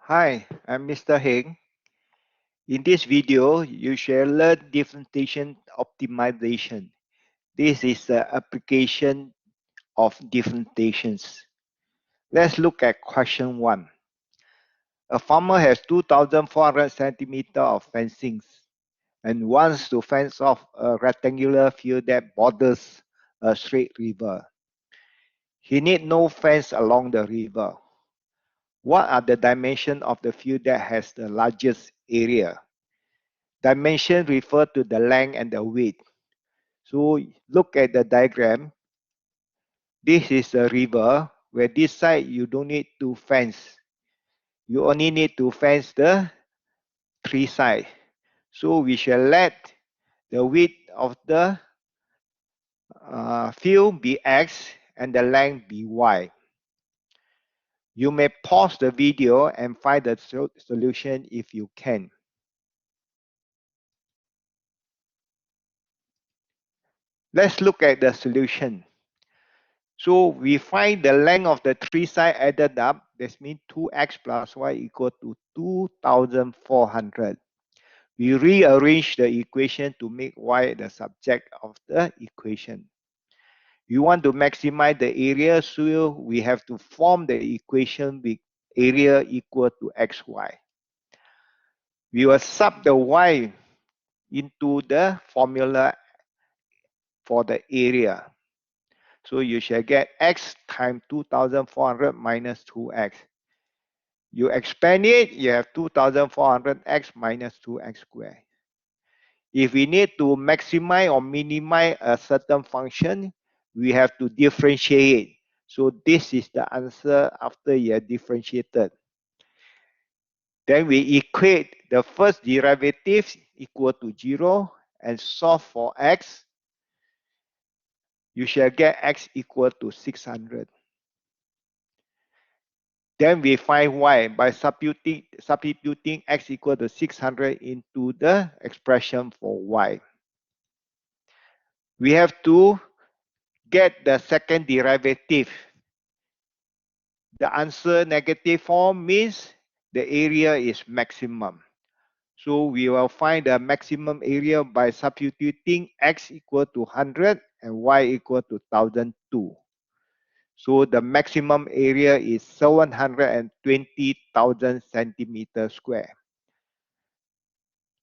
Hi, I'm Mr. Heng. In this video, you shall learn differentiation optimization. This is the application of differentiations. Let's look at question 1. A farmer has 2,400 centimeters of fencing and wants to fence off a rectangular field that borders a straight river. He needs no fence along the river. What are the dimensions of the field that has the largest area? Dimension refer to the length and the width. So look at the diagram. This is a river where this side you don't need to fence. You only need to fence the three sides. So we shall let the width of the field be x and the length be y. You may pause the video and find the solution if you can. Let's look at the solution. So we find the length of the three sides added up. This means 2x plus y equal to 2,400. We rearrange the equation to make y the subject of the equation. We want to maximize the area, so we have to form the equation with area equal to xy. We will sub the y into the formula for the area. So you shall get x times 2,400 minus 2x. You expand it, you have 2,400x minus 2x squared. If we need to maximize or minimize a certain function, we have to differentiate it. So this is the answer after you have differentiated. Then we equate the first derivative equal to 0 and solve for x. You shall get x equal to 600. Then we find y by substituting x equal to 600 into the expression for y. We have to get the second derivative. The answer negative form means the area is maximum. So we will find the maximum area by substituting x equal to 100 and y equal to 1,002. So the maximum area is 720,000 centimeters square.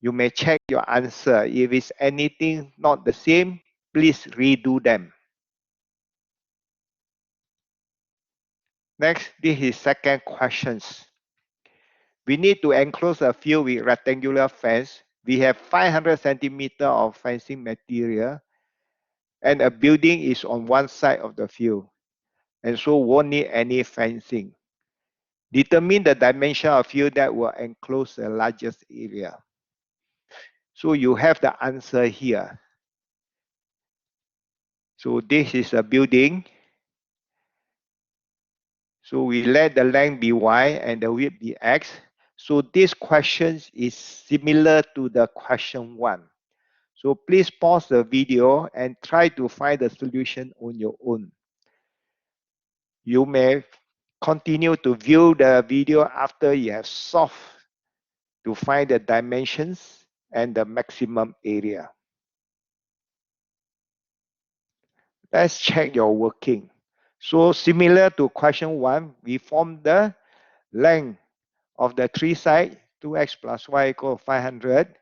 You may check your answer. If it's anything not the same, please redo them. Next, this is second questions. We need to enclose a field with rectangular fence. We have 500 centimeters of fencing material and a building is on one side of the field and so won't need any fencing. Determine the dimension of field that will enclose the largest area. So you have the answer here. So this is a building. So we let the length be y and the width be x. So this question is similar to the question 1. So please pause the video and try to find the solution on your own. You may continue to view the video after you have solved to find the dimensions and the maximum area. Let's check your working. So similar to question 1, we form the length of the three sides, 2x plus y equal 500.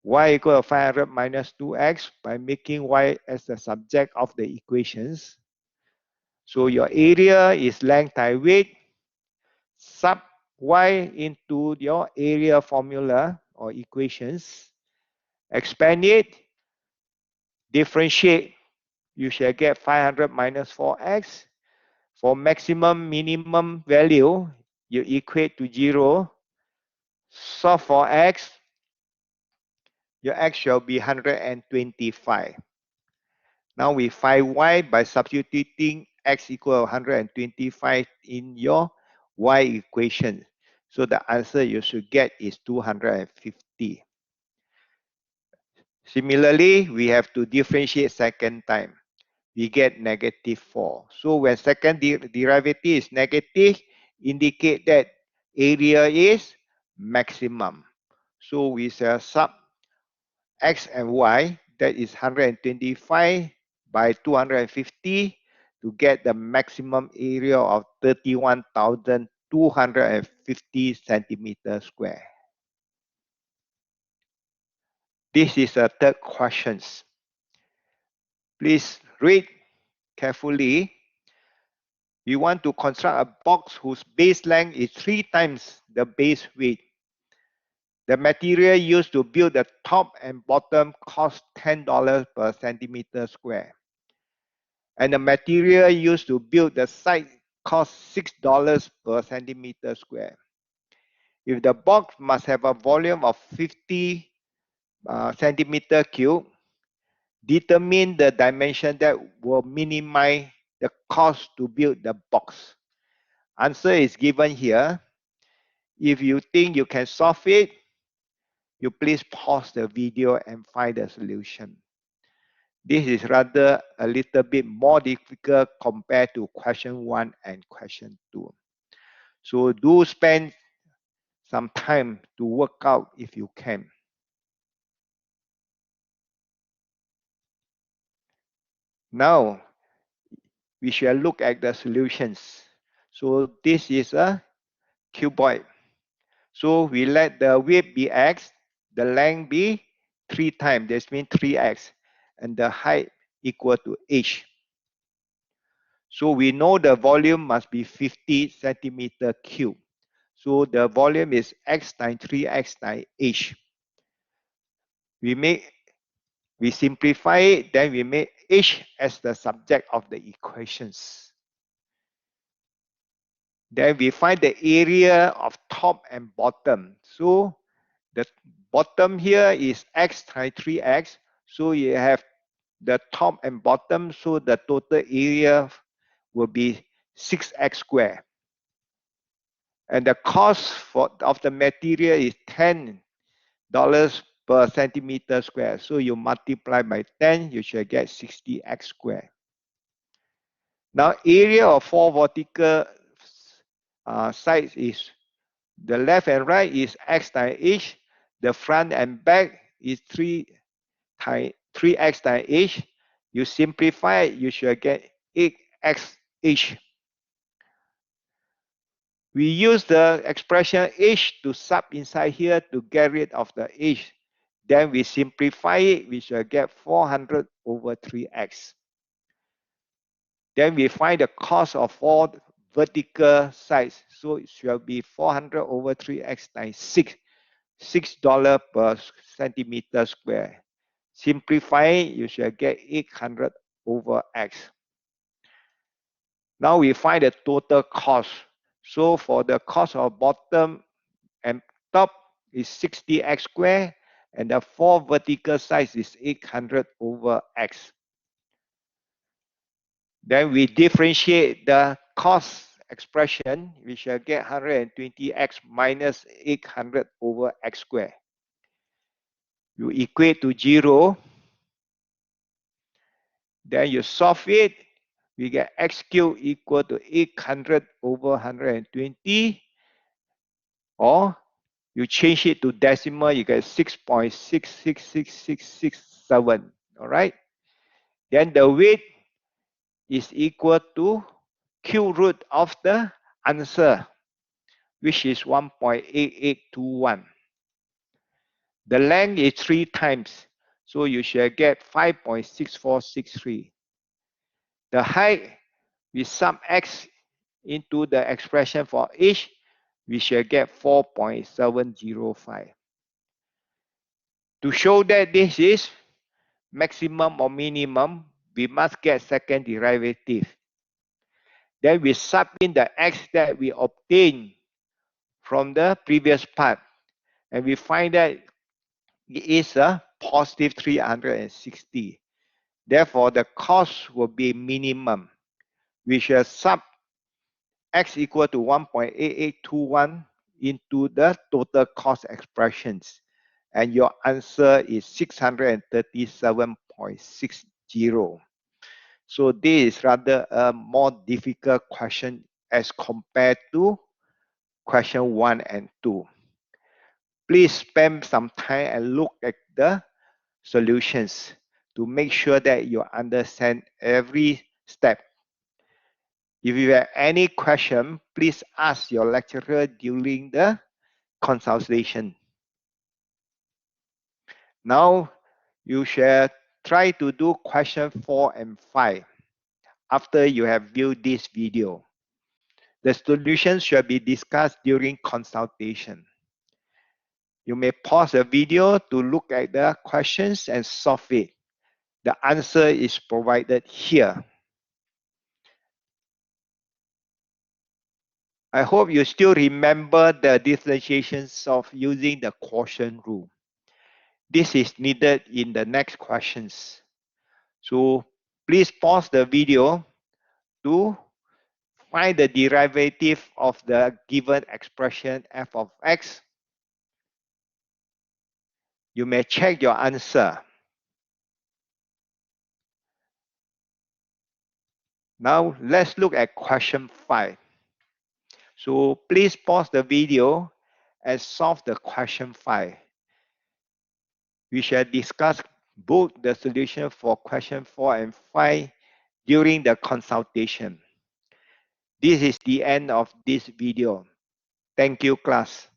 Y equal to 500 minus 2x by making y as the subject of the equations. So your area is length times width. Sub y into your area formula or equations. Expand it. Differentiate. You shall get 500 minus 4x. For maximum minimum value, you equate to 0. Solve for x. Your x shall be 125. Now we find y by substituting x equal 125 in your y equation. So the answer you should get is 250. Similarly, we have to differentiate second time. We get negative 4. So when second derivative is negative, indicate that area is maximum. So we shall sub x and y, that is 125 by 250 to get the maximum area of 31,250 centimeters square. This is a third question. Please read carefully. We want to construct a box whose base length is 3 times the base weight. The material used to build the top and bottom costs $10 per centimeter square. And the material used to build the side costs $6 per centimeter square. If the box must have a volume of 50 centimeter cube, determine the dimension that will minimize the cost to build the box. Answer is given here. If you think you can solve it, you please pause the video and find the solution. This is rather a little bit more difficult compared to question 1 and question 2. So do spend some time to work out if you can. Now, we shall look at the solutions. So this is a cuboid. So we let the width be x, the length be 3 times, this means 3x, and the height equal to h. So we know the volume must be 50 centimeter cube. So the volume is x times 3x times h. We simplify it, then we make h as the subject of the equations. Then we find the area of top and bottom. So the bottom here is x times 3x. So you have the top and bottom. So the total area will be 6x squared. And the cost of the material is $10 per centimeter square. So you multiply by 10, you should get 60x squared. Now, area of 4 vertical sides is the left and right is x times h. The front and back is 3x times h. You simplify it, you should get 8xh. We use the expression h to sub inside here to get rid of the h. Then we simplify it, we shall get 400 over 3x. Then we find the cost of 4 vertical sides. So it shall be 400 over 3x times 6. $6 per centimeter square. Simplify it, you shall get 800 over x. Now we find the total cost. So for the cost of bottom and top is 60x squared, and the 4 vertical sides is 800 over x. Then we differentiate the cost expression, we shall get 120x minus 800 over x squared. You equate to 0. Then you solve it, we get x cubed equal to 800 over 120, or you change it to decimal, you get 6.666667. All right. Then the weight is equal to cube root of the answer, which is 1.8821. The length is 3 times, so you shall get 5.6463. The height, we sum x into the expression for h, we shall get 4.705. To show that this is maximum or minimum, we must get second derivative. Then we sub in the x that we obtained from the previous part, and we find that it is a positive 360. Therefore, the cost will be minimum. We shall sub x equal to 1.8821 into the total cost expressions, and your answer is 637.60. So this is rather a more difficult question as compared to question 1 and 2. Please spend some time and look at the solutions to make sure that you understand every step. If you have any question, please ask your lecturer during the consultation. Now, you shall try to do question 4 and 5 after you have viewed this video. The solution shall be discussed during consultation. You may pause the video to look at the questions and solve it. The answer is provided here. I hope you still remember the differentiations of using the quotient rule. This is needed in the next questions. So please pause the video to find the derivative of the given expression f of x. You may check your answer. Now let's look at question 5. So please pause the video and solve the question 5. We shall discuss both the solution for question 4 and 5 during the consultation. This is the end of this video. Thank you, class.